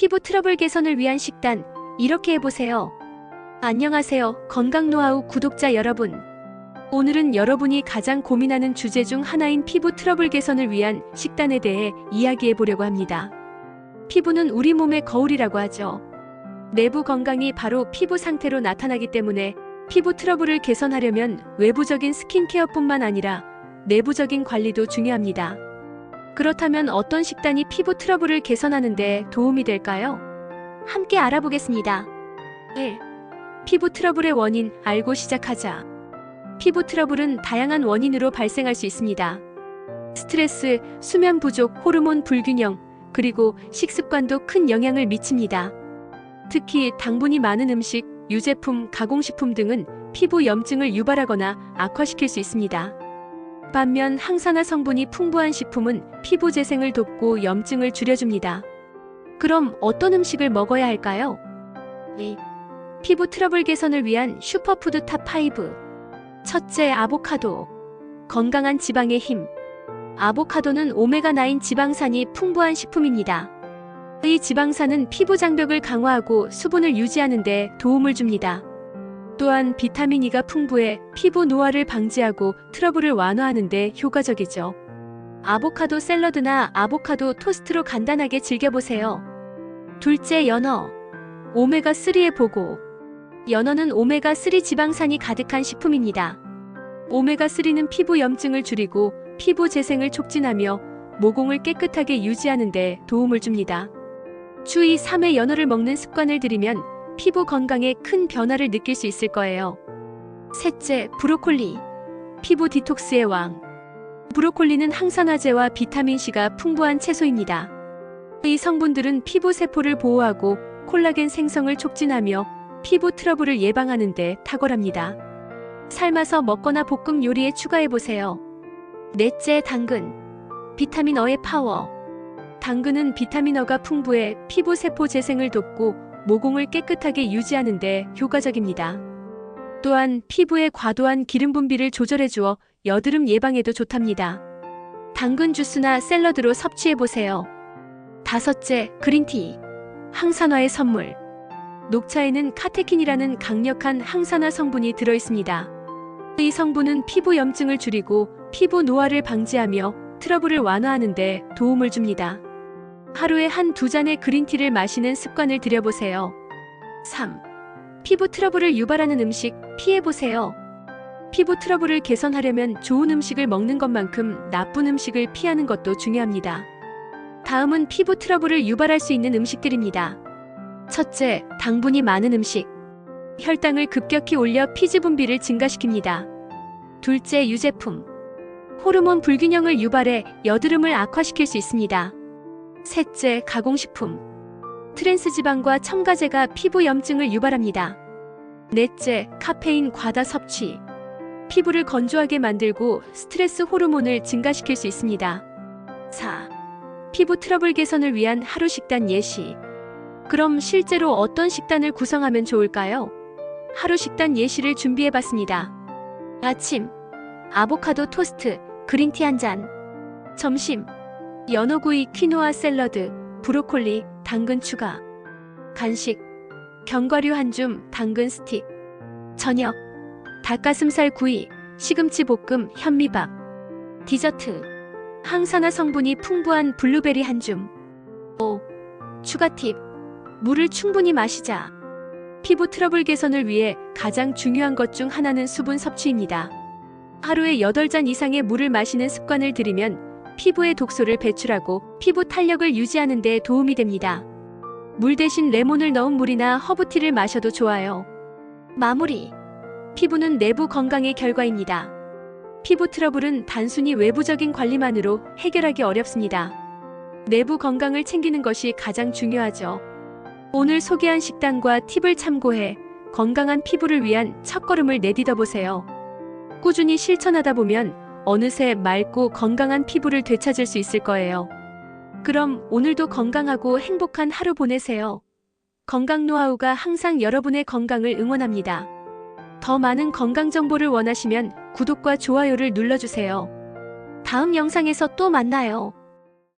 피부 트러블 개선을 위한 식단, 이렇게 해보세요. 안녕하세요, 건강 노하우 구독자 여러분. 오늘은 여러분이 가장 고민하는 주제 중 하나인 피부 트러블 개선을 위한 식단에 대해 이야기해 보려고 합니다. 피부는 우리 몸의 거울이라고 하죠. 내부 건강이 바로 피부 상태로 나타나기 때문에 피부 트러블을 개선하려면 외부적인 스킨케어뿐만 아니라 내부적인 관리도 중요합니다. 그렇다면 어떤 식단이 피부 트러블을 개선하는 데 도움이 될까요? 함께 알아보겠습니다. 1. 피부 트러블의 원인 알고 시작하자. 피부 트러블은 다양한 원인으로 발생할 수 있습니다. 스트레스, 수면 부족, 호르몬 불균형, 그리고 식습관도 큰 영향을 미칩니다. 특히 당분이 많은 음식, 유제품, 가공식품 등은 피부 염증을 유발하거나 악화시킬 수 있습니다. 반면 항산화 성분이 풍부한 식품은 피부 재생을 돕고 염증을 줄여줍니다. 그럼 어떤 음식을 먹어야 할까요? 2. 피부 트러블 개선을 위한 슈퍼푸드 탑5. 첫째, 아보카도. 건강한 지방의 힘. 아보카도는 오메가9 지방산이 풍부한 식품입니다. 이 지방산은 피부 장벽을 강화하고 수분을 유지하는 데 도움을 줍니다. 또한 비타민 E가 풍부해 피부 노화를 방지하고 트러블을 완화하는 데 효과적이죠. 아보카도 샐러드나 아보카도 토스트로 간단하게 즐겨보세요. 둘째, 연어. 오메가3의 보고. 연어는 오메가3 지방산이 가득한 식품입니다. 오메가3는 피부 염증을 줄이고 피부 재생을 촉진하며 모공을 깨끗하게 유지하는 데 도움을 줍니다. 주 2, 3회 연어를 먹는 습관을 들이면 피부 건강에 큰 변화를 느낄 수 있을 거예요. 셋째, 브로콜리. 피부 디톡스의 왕. 브로콜리는 항산화제와 비타민C가 풍부한 채소입니다. 이 성분들은 피부 세포를 보호하고 콜라겐 생성을 촉진하며 피부 트러블을 예방하는 데 탁월합니다. 삶아서 먹거나 볶음 요리에 추가해보세요. 넷째, 당근. 비타민 어의 파워. 당근은 비타민 어가 풍부해 피부 세포 재생을 돕고 모공을 깨끗하게 유지하는 데 효과적입니다. 또한 피부의 과도한 기름 분비를 조절해주어 여드름 예방에도 좋답니다. 당근 주스나 샐러드로 섭취해보세요. 다섯째, 그린티. 항산화의 선물. 녹차에는 카테킨이라는 강력한 항산화 성분이 들어있습니다. 이 성분은 피부 염증을 줄이고 피부 노화를 방지하며 트러블을 완화하는 데 도움을 줍니다. 하루에 1~2잔의 그린티를 마시는 습관을 들여보세요. 3. 피부 트러블을 유발하는 음식 피해보세요. 피부 트러블을 개선하려면 좋은 음식을 먹는 것만큼 나쁜 음식을 피하는 것도 중요합니다. 다음은 피부 트러블을 유발할 수 있는 음식들입니다. 첫째, 당분이 많은 음식. 혈당을 급격히 올려 피지 분비를 증가시킵니다. 둘째, 유제품. 호르몬 불균형을 유발해 여드름을 악화시킬 수 있습니다. 셋째, 가공식품. 트랜스지방과 첨가제가 피부 염증을 유발합니다. 넷째, 카페인 과다 섭취. 피부를 건조하게 만들고 스트레스 호르몬을 증가시킬 수 있습니다. 4. 피부 트러블 개선을 위한 하루 식단 예시. 그럼 실제로 어떤 식단을 구성하면 좋을까요? 하루 식단 예시를 준비해봤습니다. 아침, 아보카도 토스트, 그린티 한 잔. 점심, 연어구이, 퀴노아 샐러드, 브로콜리, 당근 추가. 간식, 견과류 한 줌, 당근 스틱. 저녁, 닭가슴살 구이, 시금치 볶음, 현미밥. 디저트, 항산화 성분이 풍부한 블루베리 한 줌. 5. 추가 팁, 물을 충분히 마시자. 피부 트러블 개선을 위해 가장 중요한 것 중 하나는 수분 섭취입니다. 하루에 8잔 이상의 물을 마시는 습관을 들이면 피부의 독소를 배출하고 피부 탄력을 유지하는 데 도움이 됩니다. 물 대신 레몬을 넣은 물이나 허브티를 마셔도 좋아요. 마무리. 피부는 내부 건강의 결과입니다. 피부 트러블은 단순히 외부적인 관리만으로 해결하기 어렵습니다. 내부 건강을 챙기는 것이 가장 중요하죠. 오늘 소개한 식단과 팁을 참고해 건강한 피부를 위한 첫걸음을 내딛어 보세요. 꾸준히 실천하다 보면 어느새 맑고 건강한 피부를 되찾을 수 있을 거예요. 그럼 오늘도 건강하고 행복한 하루 보내세요. 건강 노하우가 항상 여러분의 건강을 응원합니다. 더 많은 건강 정보를 원하시면 구독과 좋아요를 눌러주세요. 다음 영상에서 또 만나요.